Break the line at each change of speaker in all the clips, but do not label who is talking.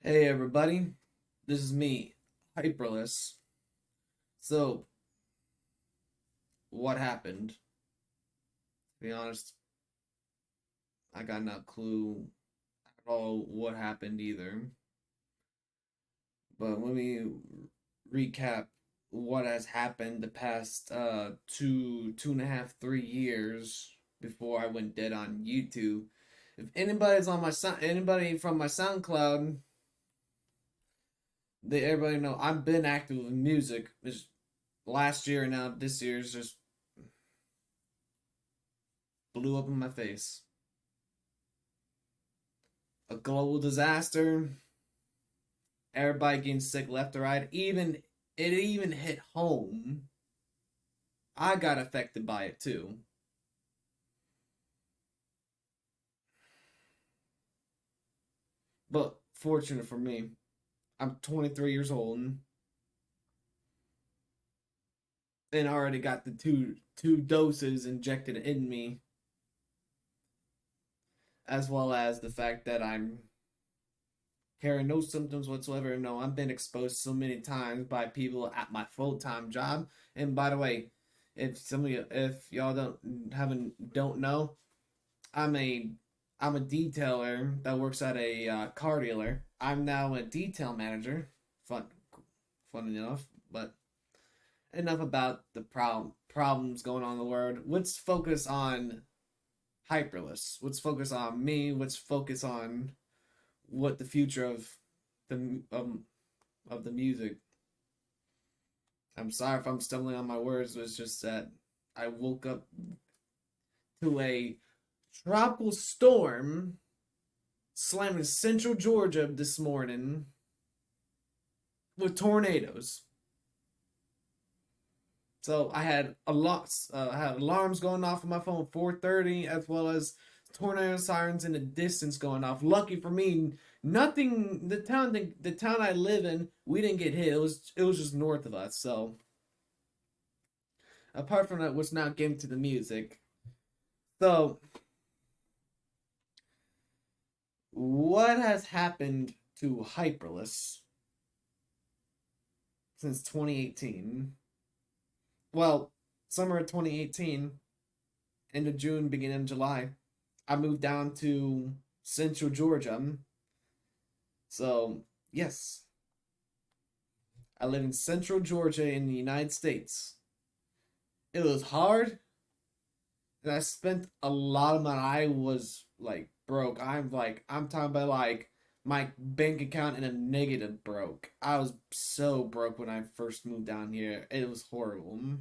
Hey everybody, this is me, Hyperless. So, what happened? To be honest, I got no clue at all what happened either. But let me recap what has happened the past two and a half, 3 years before I went dead on YouTube. If anybody's on my anybody from my SoundCloud, everybody know I've been active with music. This last year and now this year's just blew up in my face. A global disaster, everybody getting sick left or right. It even hit home. I got affected by it too. But fortunate for me, I'm 23 years old and already got the two doses injected in me, as well as the fact that I'm carrying no symptoms whatsoever. No, I've been exposed so many times by people at my full time job. And by the way, if y'all don't know, I'm a I'm a detailer that works at a car dealer. I'm now a detail manager. Fun, fun enough. But enough about the problems going on in the world. Let's focus on Hyperless. Let's focus on me. Let's focus on what the future the of the music. I'm sorry if I'm stumbling on my words. It's just that I woke up to a tropical storm slamming central Georgia this morning with tornadoes. So I had alarms going off on my phone at 4:30, as well as tornado sirens in the distance going off. Lucky for me, nothing. The town I live in, we didn't get hit. It was just north of us. So apart from that, was not getting to the music. So what has happened to Hyperless since 2018? Well, summer of 2018, end of June, beginning of July, I moved down to central Georgia. So, yes, I live in central Georgia in the United States. It was hard, and I spent a lot of money. I was like broke. I'm talking about like my bank account in a negative broke. I was so broke when I first moved down here. It was horrible,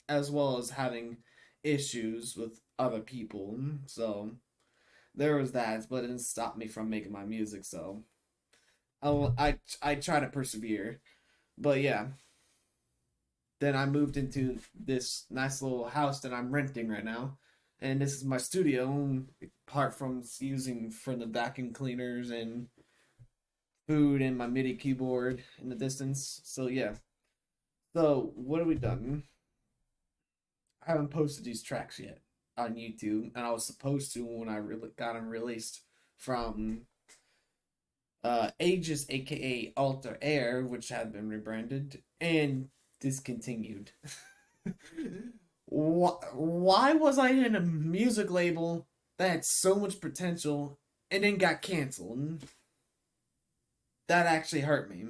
as well as having issues with other people. So there was that, but it didn't stop me from making my music. So I try to persevere. But yeah, then I moved into this nice little house that I'm renting right now, and this is my studio. Apart from using for the vacuum cleaners and food and my MIDI keyboard in the distance. So yeah. So what have we done? I haven't posted these tracks yet on YouTube, and I was supposed to when I got them released from Aegis, aka Alter Air, which had been rebranded and discontinued. Why was I in a music label that had so much potential and then got canceled? That actually hurt me.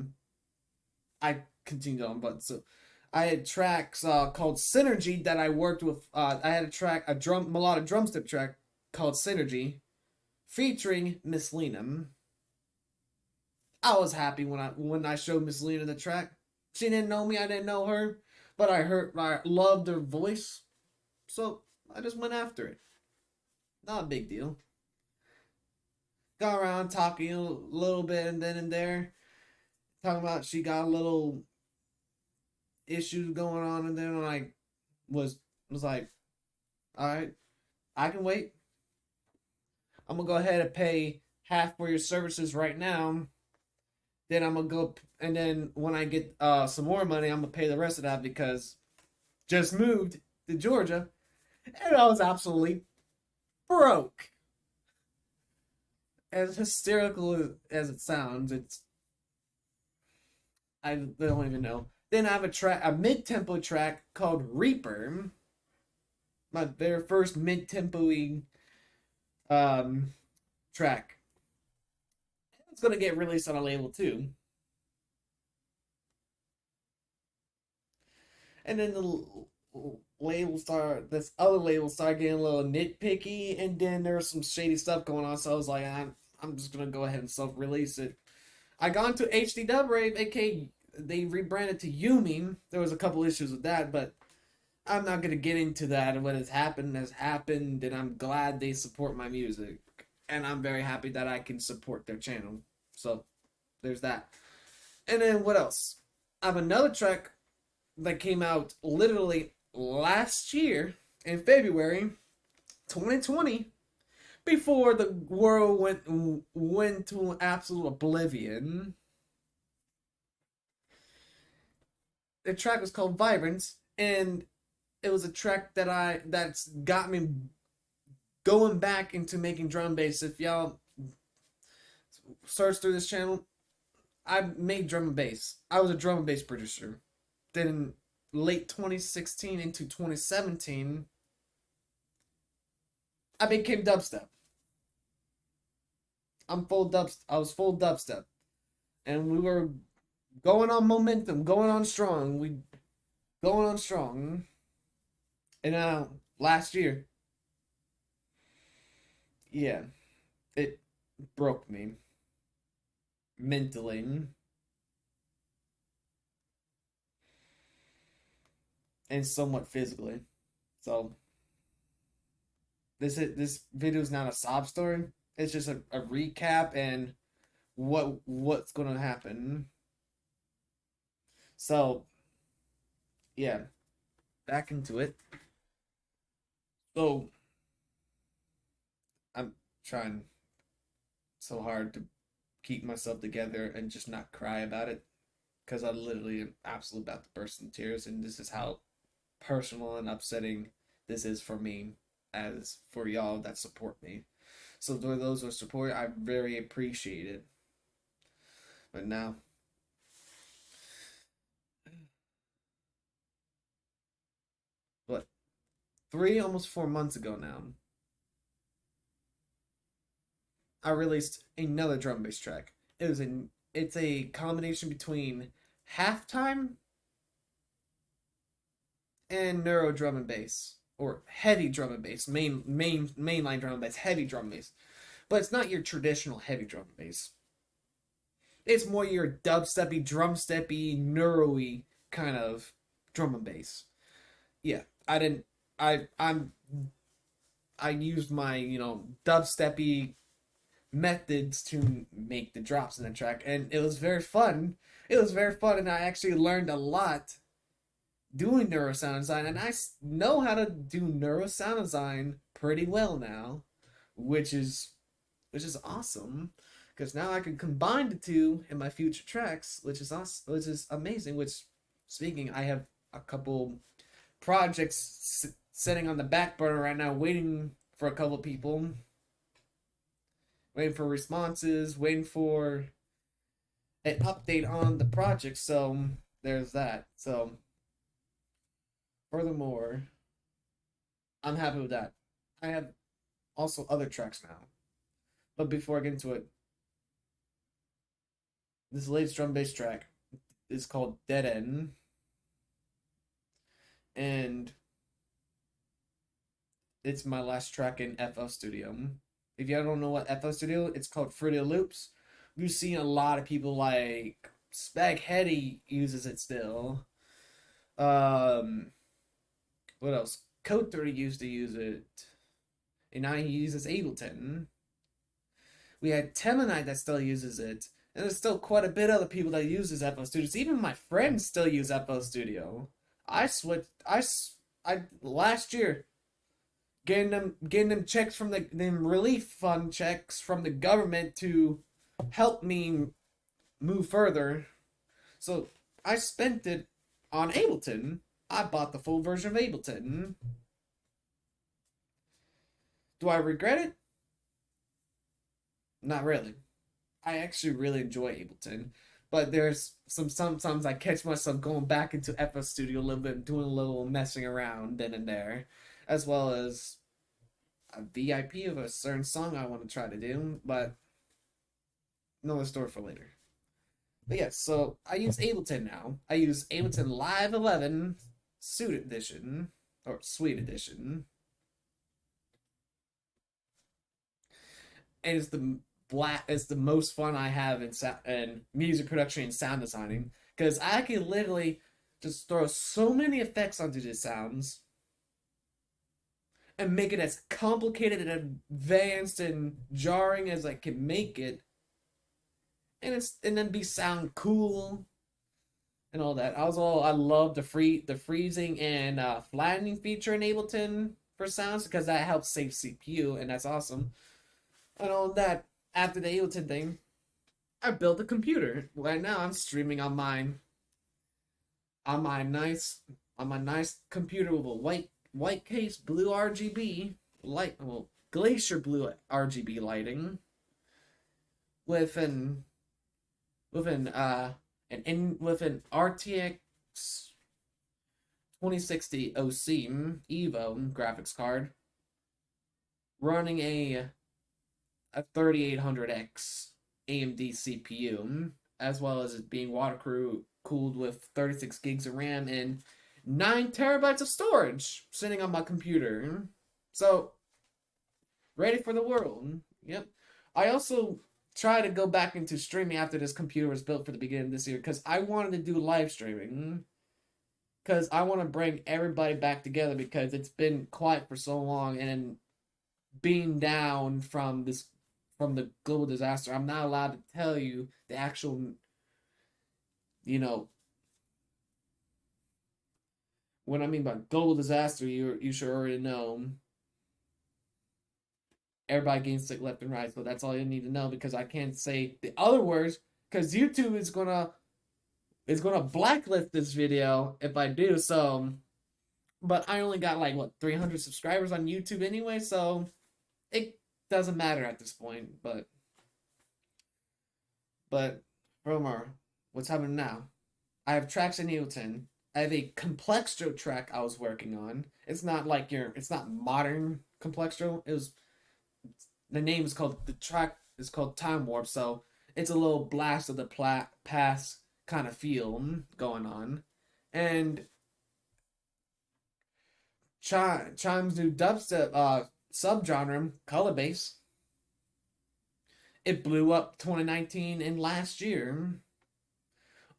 I continued on, but so I had tracks called Synergy that I worked with. I had a melodic drumstick track called Synergy, featuring Miss Lena. I was happy when I showed Miss Lena the track. She didn't know me, I didn't know her, but I loved her voice, so I just went after it. Not a big deal. Got around talking a little bit and then and there, talking about she got a little issues going on, and then I was like, all right, I can wait. I'm gonna go ahead and pay half for your services right now. Then I'm gonna go, and then when I get some more money, I'm gonna pay the rest of that because just moved to Georgia and I was absolutely broke. as hysterical as it sounds, I don't even know. Then I have a mid tempo track called Reaper, my very first mid tempo um track. It's gonna get released on a label too. And then this other label started getting a little nitpicky, and then there was some shady stuff going on. So I was like, I'm just gonna go ahead and self-release it. I got into HD Dub Rave, aka they rebranded to Yumi. There was a couple issues with that, but I'm not gonna get into that. What has happened, and I'm glad they support my music, and I'm very happy that I can support their channel. So there's that. And then what else? I have another track that came out literally last year in February 2020, before the world went to absolute oblivion. The track was called Vibrance, and it was a track that's got me going back into making drum bass. If y'all search through this channel, I made drum and bass. I was a drum and bass producer. Then in late 2016 into 2017, I became dubstep. I was full dubstep, and we were going on momentum, going on strong. We going on strong, and last year, yeah, it broke me mentally and somewhat physically. So this video is not a sob story. It's just a recap and what's gonna happen. So yeah, back into it. So I'm trying so hard to keep myself together and just not cry about it, because I literally am absolutely about to burst in tears, and this is how personal and upsetting this is for me, as for y'all that support me. So for those who support, I very appreciate it. But now, what, 3 almost 4 months ago now, I released another drum bass track. It's a combination between halftime and neuro drum and bass, or heavy drum and bass, mainline drum and bass, heavy drum and bass. But it's not your traditional heavy drum and bass. It's more your dubsteppy, drum steppy, neuro-y kind of drum and bass. Yeah, I didn't. I'm. I used my dubsteppy methods to make the drops in the track, and it was very fun. It was very fun, and I actually learned a lot doing neurosound design, and I know how to do neurosound design pretty well now, which is awesome, because now I can combine the two in my future tracks, which is awesome, which is amazing. Which, speaking, I have a couple projects sitting on the back burner right now, waiting for a couple people, waiting for responses, waiting for an update on the project. So there's that. So furthermore, I'm happy with that. I have also other tracks now. But before I get into it, this latest drum bass track is called Dead End. And it's my last track in FL Studio. If y'all don't know what FL Studio, it's called Fruity Loops. You've seen a lot of people like Spaghetti uses it still. Um, what else? Code 30 used to use it, and now he uses Ableton. We had Temanite that still uses it, and there's still quite a bit of other people that uses FL Studio. Even my friends still use FL Studio. I switched. I last year getting them checks from them relief fund checks from the government to help me move further. So I spent it on Ableton. I bought the full version of Ableton. Do I regret it? Not really. I actually really enjoy Ableton, but there's sometimes I catch myself going back into FL Studio a little bit, doing a little messing around then and there, as well as a VIP of a certain song I want to try to do, but another story for later. But yes, so I use Ableton now. I use Ableton Live 11 Suite Edition or Suite Edition, and it's the most fun I have in music production and sound designing because I can literally just throw so many effects onto the sounds and make it as complicated and advanced and jarring as I can make it, and then be sound cool and all that. I love the freezing and flattening feature in Ableton for sounds because that helps save CPU and that's awesome. And all that after the Ableton thing, I built a computer. Right now I'm streaming on my nice on my nice computer with a white case, blue RGB light, well, glacier blue RGB lighting with an RTX 2060 OC Evo graphics card running a 3800X AMD CPU, as well as it being water cooled with 36 gigs of RAM and 9 terabytes of storage sitting on my computer. So, ready for the world. Yep. I also try to go back into streaming after this computer was built for the beginning of this year because I wanted to do live streaming. Because I want to bring everybody back together because it's been quiet for so long and being down from the global disaster, I'm not allowed to tell you the actual, you know, what I mean by global disaster. You should already know. Everybody getting sick left and right, so that's all you need to know because I can't say the other words because YouTube is gonna blacklist this video if I do so. But I only got like what 300 subscribers on YouTube anyway, so it doesn't matter at this point. But Romar, what's happening now? I have tracks in Ableton. I have a Complextro track I was working on. It's not modern Complextro. The name is called, the track is called Time Warp, so it's a little blast of the past kind of feel going on. And Chime's new dubstep subgenre, color bass, it blew up 2019 and last year.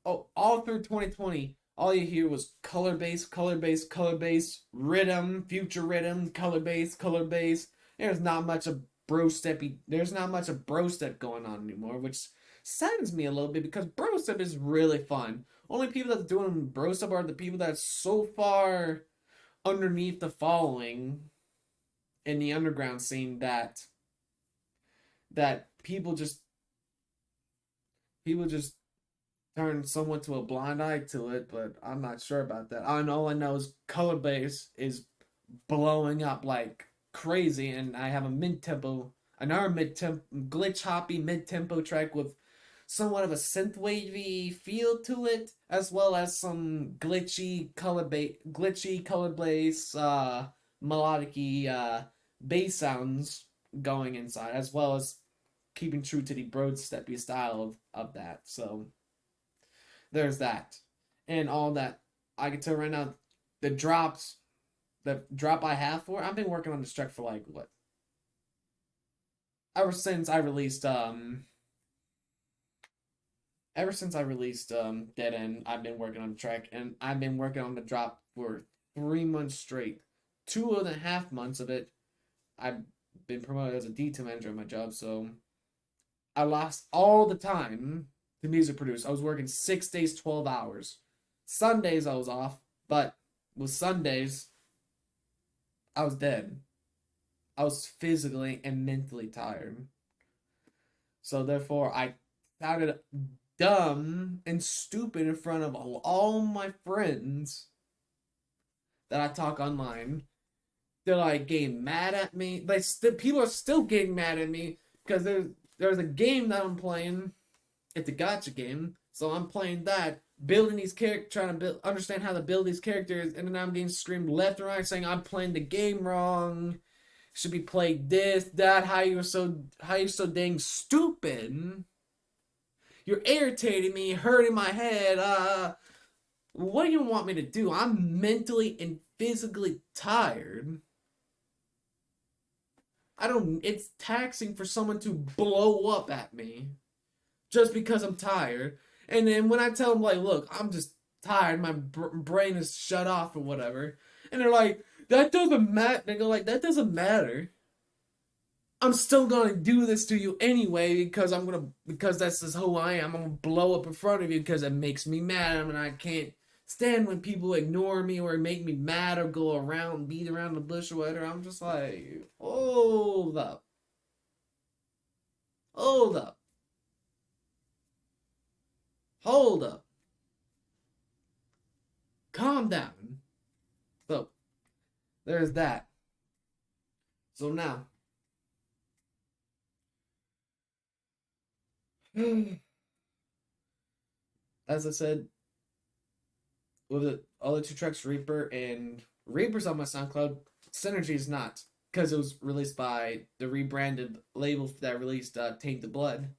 Oh, all through 2020, all you hear was color bass, color bass, color bass, rhythm, future rhythm, color bass, color bass. There's not much of bro step going on anymore, which saddens me a little bit because bro step is really fun. Only people that's doing bro step are the people that's so far underneath the following in the underground scene that people just turn someone to a blind eye to it, but I'm not sure about that. All I know is color bass is blowing up like crazy, and I have another mid tempo, glitch hoppy mid tempo track with somewhat of a synth wavy feel to it, as well as some glitchy color bass, melodic bass sounds going inside, as well as keeping true to the broad steppy style of that. So there's that. And all that I can tell right now, the drops the drop I have for I've been working on this track for like what? Ever since I released Dead End, I've been working on the track and I've been working on the drop for 3 months straight. 2.5 months of it I've been promoted as a detail manager at my job, so I lost all the time to music produce. I was working 6 days, 12 hours. Sundays I was off, but with Sundays I was dead. I was physically and mentally tired. So therefore I sounded dumb and stupid in front of all my friends that I talk online. They're like getting mad at me. People are still getting mad at me because there's a game that I'm playing. It's a gotcha game, so I'm playing that, building these characters, trying to understand how to build these characters, and then I'm getting screamed left and right saying I'm playing the game wrong. Should be played this, that. How you're so dang stupid. You're irritating me, hurting my head. What do you want me to do? I'm mentally and physically tired. I don't. It's taxing for someone to blow up at me just because I'm tired. And then when I tell them, like, look, I'm just tired, my brain is shut off or whatever, and they're like, that doesn't matter. They go like, that doesn't matter. I'm still gonna do this to you anyway because that's just who I am. I'm gonna blow up in front of you because it makes me mad, and I can't stand when people ignore me or make me mad or go around beat around the bush or whatever. I'm just like, hold up, hold up, calm down. So there's that. So now, as I said, with the other two tracks, Reaper and Reaper's on my SoundCloud. Synergy is not because it was released by the rebranded label that released Taint the Blood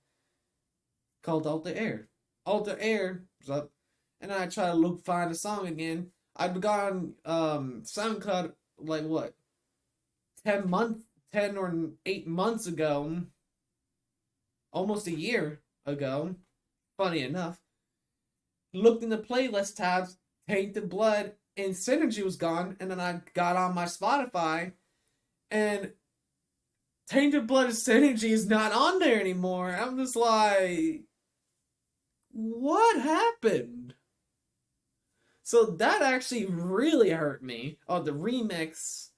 called Alter Air. Alter Air was up, and I try to find a song again. I've got on SoundCloud like what 10 or 8 months ago, almost a year ago. Funny enough, looked in the playlist tabs, Tainted Blood and Synergy was gone, and then I got on my Spotify, and Tainted Blood and Synergy is not on there anymore. I'm just like, what happened? So that actually really hurt me. Oh, the remix.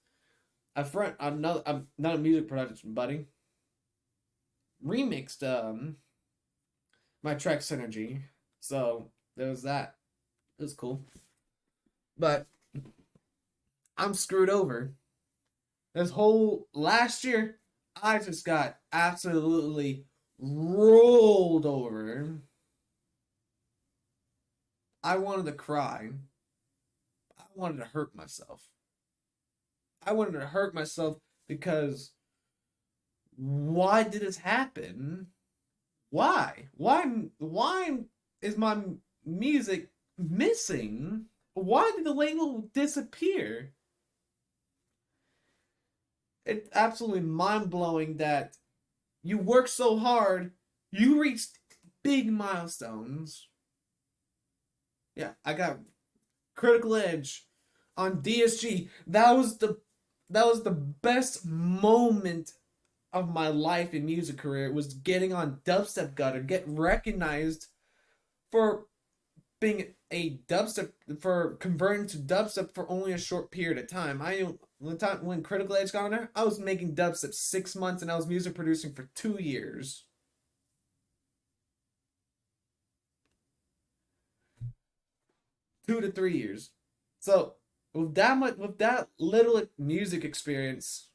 I'm not a music production buddy. Remixed my track Synergy. So there was that. It was cool. But I'm screwed over. This whole last year, I just got absolutely rolled over. I wanted to cry. I wanted to hurt myself. I wanted to hurt myself because why did this happen? Why? Why is my music missing? Why did the label disappear? It's absolutely mind blowing that you work so hard, you reached big milestones. Yeah, I got Critical Edge on DSG. That was the best moment of my life in music career. Was getting on Dubstep Gutter, get recognized for being a dubstep for converting to dubstep for only a short period of time. When Critical Edge got on there, I was making dubstep 6 months and I was music producing for 2 years. 2 to 3 years. So with that little music experience,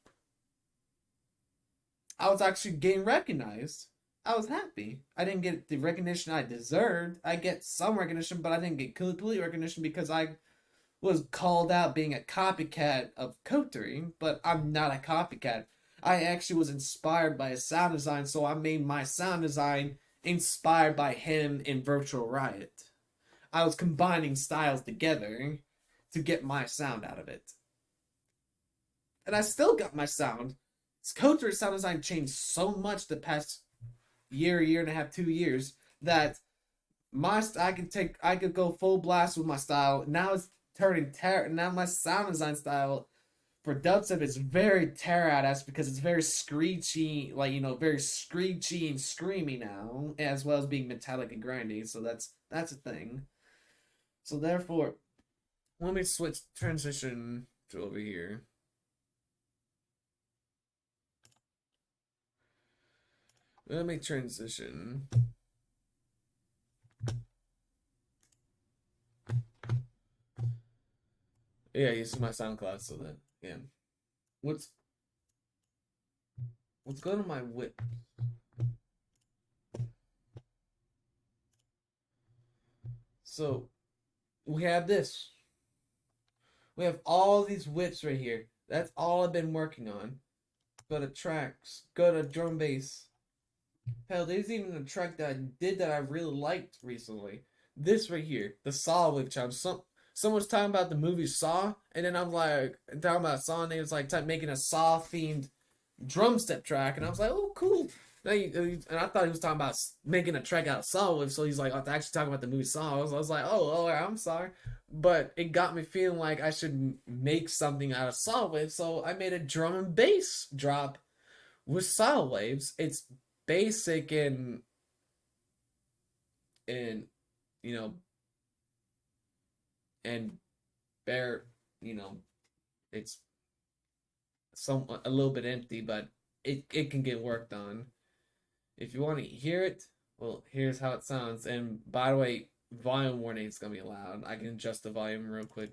I was actually getting recognized. I was happy. I didn't get the recognition I deserved. I get some recognition, but I didn't get complete recognition because I was called out being a copycat of Coterie, but I'm not a copycat. I actually was inspired by his sound design, so I made my sound design inspired by him in Virtual Riot. I was combining styles together to get my sound out of it. And I still got my sound. Coterie's sound design changed so much the past year and a half, 2 years that I could go full blast with my style. Now it's turning now my sound design style for dubstep is very terror because it's very screechy, like very screechy and screamy now, as well as being metallic and grindy. So that's a thing. So therefore, let me switch transition to over here. Let me transition. Yeah, you see my SoundCloud, so that yeah. What's what's going on my whip? So we have this. We have all these whips right here. That's all I've been working on. Go to tracks. Go to drum bass. Hell, there's even a track that I did that I really liked recently. This right here, the Saw wave challenge. Someone's talking about the movie Saw, and then I'm like talking about Saw, and they was like making a Saw themed drum step track, and I was like, oh, cool. And I thought he was talking about making a track out of Saw wave, so he's like, oh, actually talking about the movie Saw. I was like, oh, I'm sorry, but it got me feeling like I should make something out of Saw wave, so I made a drum and bass drop with Saw waves. It's basic and you know and bare you know it's a little bit empty, but it can get worked on. If you want to hear it, well, here's how it sounds. And by the way, volume warning is gonna be loud. I can adjust the volume real quick.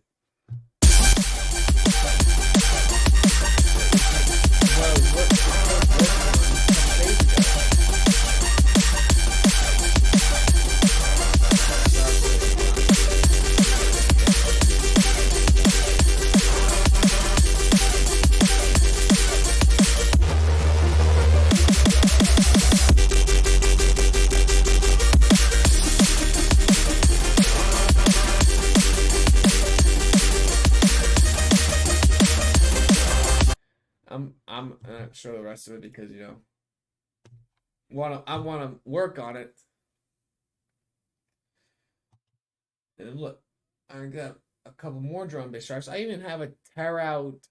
I'm not sure the rest of it because I wanna work on it. And look, I got a couple more drum bass tracks. I even have a tear out,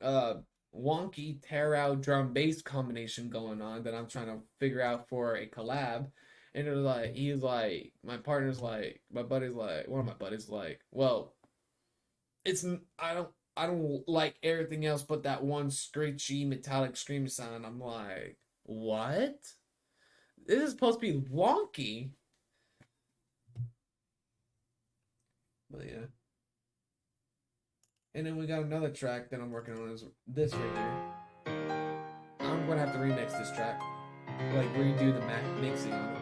uh, wonky tear out drum bass combination going on that I'm trying to figure out for a collab. And it was like he's like my partner's like my buddy's like one of my buddies like well it's I don't like everything else but that one screechy metallic scream sound. I'm like, what? This is supposed to be wonky. But yeah. And then we got another track that I'm working on is this right here. I'm gonna have to remix this track. Like redo the mixing on it.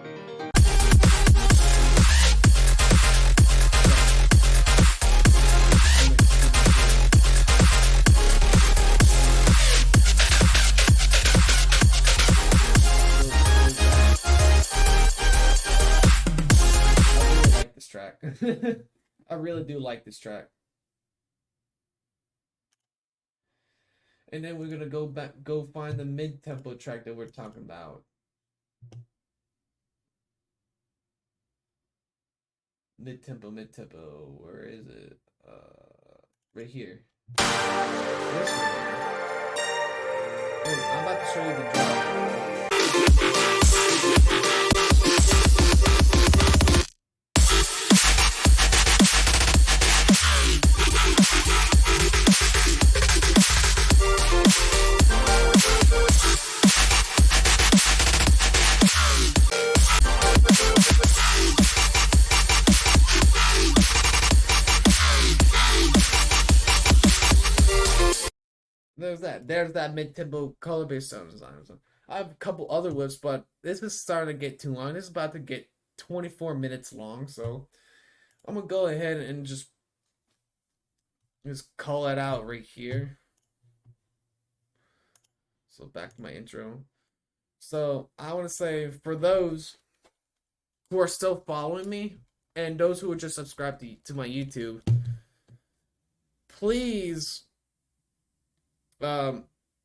Track. I really do like this track. And then we're gonna go find the mid-tempo track that we're talking about. Mid-tempo. Where is it? Right here. This one. Oh, I'm about to show you the drum. There's that mid-tempo color-based sound design. I have a couple other whips, but this is starting to get too long. This is about to get 24 minutes long, so I'm gonna go ahead and just call it out right here. So back to my intro. So I want to say for those who are still following me and those who are just subscribed to my YouTube, please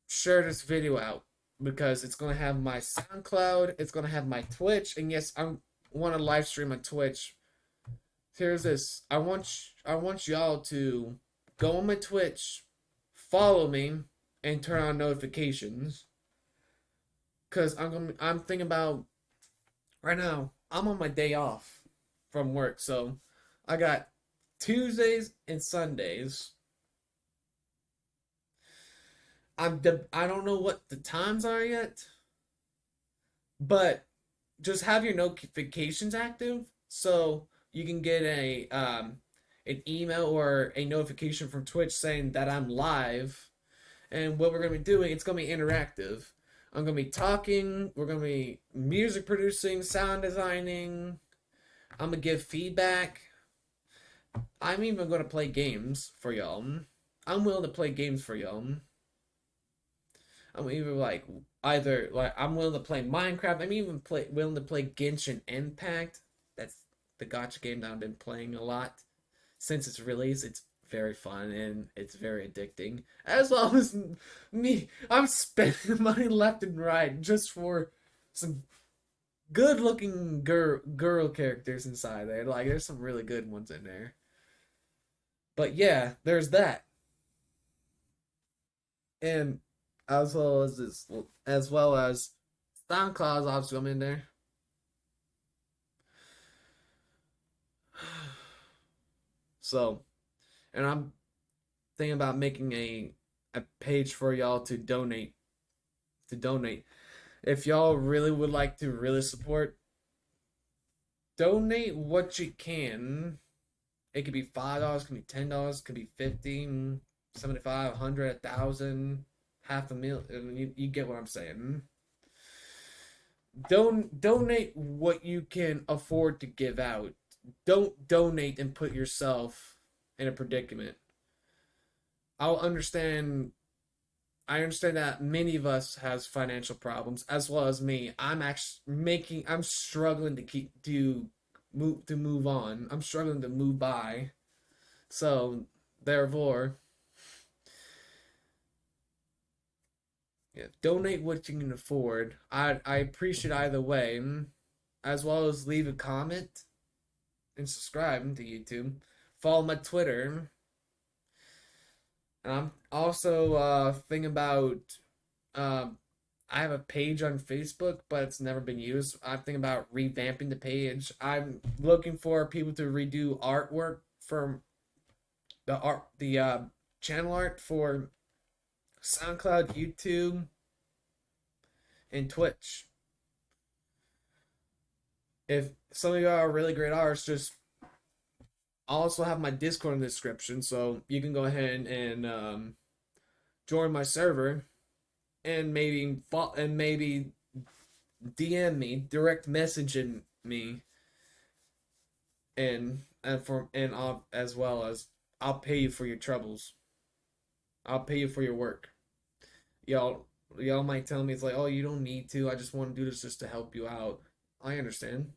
share this video out because it's gonna have my SoundCloud, it's gonna have my Twitch, and yes, I want to live stream on Twitch. Here's this. I want y'all to go on my Twitch, follow me, and turn on notifications. Cause I'm thinking about right now. I'm on my day off from work, so I got Tuesdays and Sundays. I don't know what the times are yet, but just have your notifications active so you can get an email or a notification from Twitch saying that I'm live. And what we're gonna be doing, it's gonna be interactive. I'm gonna be talking. We're gonna be music producing, sound designing. I'm gonna give feedback. I'm even gonna play games for y'all. I'm willing to play games for y'all. I'm even like either like I'm willing to play Minecraft. I'm even willing to play Genshin Impact. That's the gotcha game that I've been playing a lot since its release. It's very fun and it's very addicting. As well as me, I'm spending money left and right just for some good looking girl characters inside there. Like there's some really good ones in there. But yeah, there's that. And as well as this as well as SoundCloud's obviously I'm in there. So and I'm thinking about making a page for y'all to donate. If y'all really would like to really support, donate what you can. It could be $5, it could be $10, it could be 50, 75, 100, 1,000, half a mil. I mean, you get what I'm saying. Don't donate what you can afford to give out. Don't donate and put yourself in a predicament. I'll understand I understand that many of us has financial problems as well as me. I'm struggling to move on. I'm struggling to move by. So therefore, yeah, donate what you can afford. I appreciate either way, as well as leave a comment and subscribe to YouTube. Follow my Twitter. And I'm also thinking about um I have a page on Facebook, but it's never been used. I'm thinking about revamping the page. I'm looking for people to redo artwork from the channel art for SoundCloud, YouTube, and Twitch. If some of you are really great artists, just I also have my Discord in the description, so you can go ahead and join my server and maybe DM me, direct messaging me, as well as I'll pay you for your troubles. I'll pay you for your work. Y'all y'all might tell me it's like, oh, you don't need to. I just want to do this just to help you out. I understand.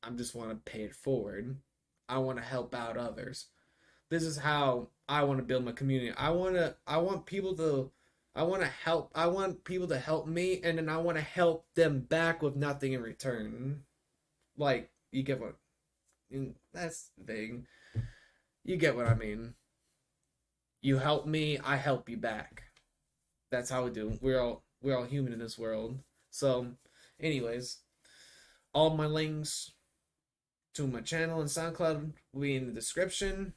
I just want to pay it forward. I want to help out others. This is how I want to build my community. I want to help. I want people to help me, and then I want to help them back with nothing in return. Like you get what? That's vague. You get what I mean. You help me, I help you back. That's how we do. We're all human in this world. So, anyways, all my links to my channel and SoundCloud will be in the description.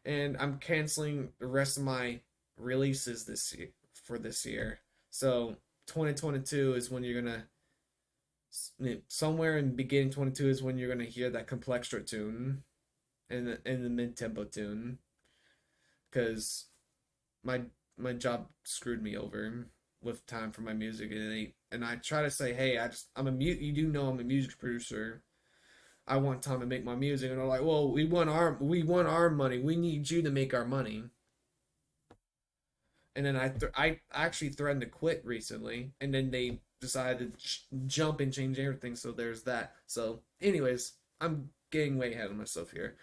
And I'm canceling the rest of my releases this year for this year. So 2022 is when you're gonna somewhere in beginning 22 is when you're gonna hear that Complextra tune and the mid tempo tune because my my job screwed me over with time for my music and I try to say hey you do know I'm a music producer. I want time to make my music, and they're like, "Well, we want our money. We need you to make our money." And then I actually threatened to quit recently, and then they decided to jump and change everything. So there's that. So, anyways, I'm getting way ahead of myself here.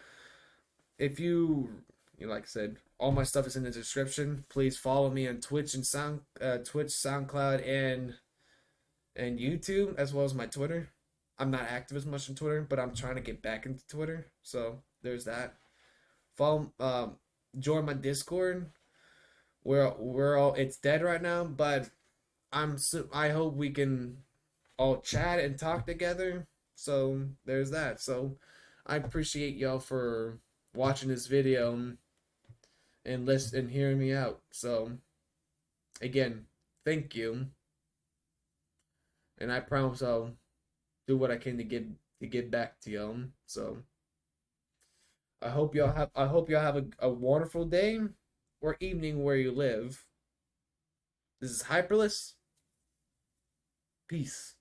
If like I said, all my stuff is in the description. Please follow me on Twitch and Twitch, SoundCloud, and YouTube, as well as my Twitter. I'm not active as much on Twitter, but I'm trying to get back into Twitter. So there's that. Follow, join my Discord. We're all it's dead right now, but I hope we can all chat and talk together. So there's that. So I appreciate y'all for watching this video and listen and hearing me out. So again, thank you, and I promise I'll do what I can to give back to y'all. So I hope y'all have a wonderful day or evening where you live. This is Hyperless. Peace.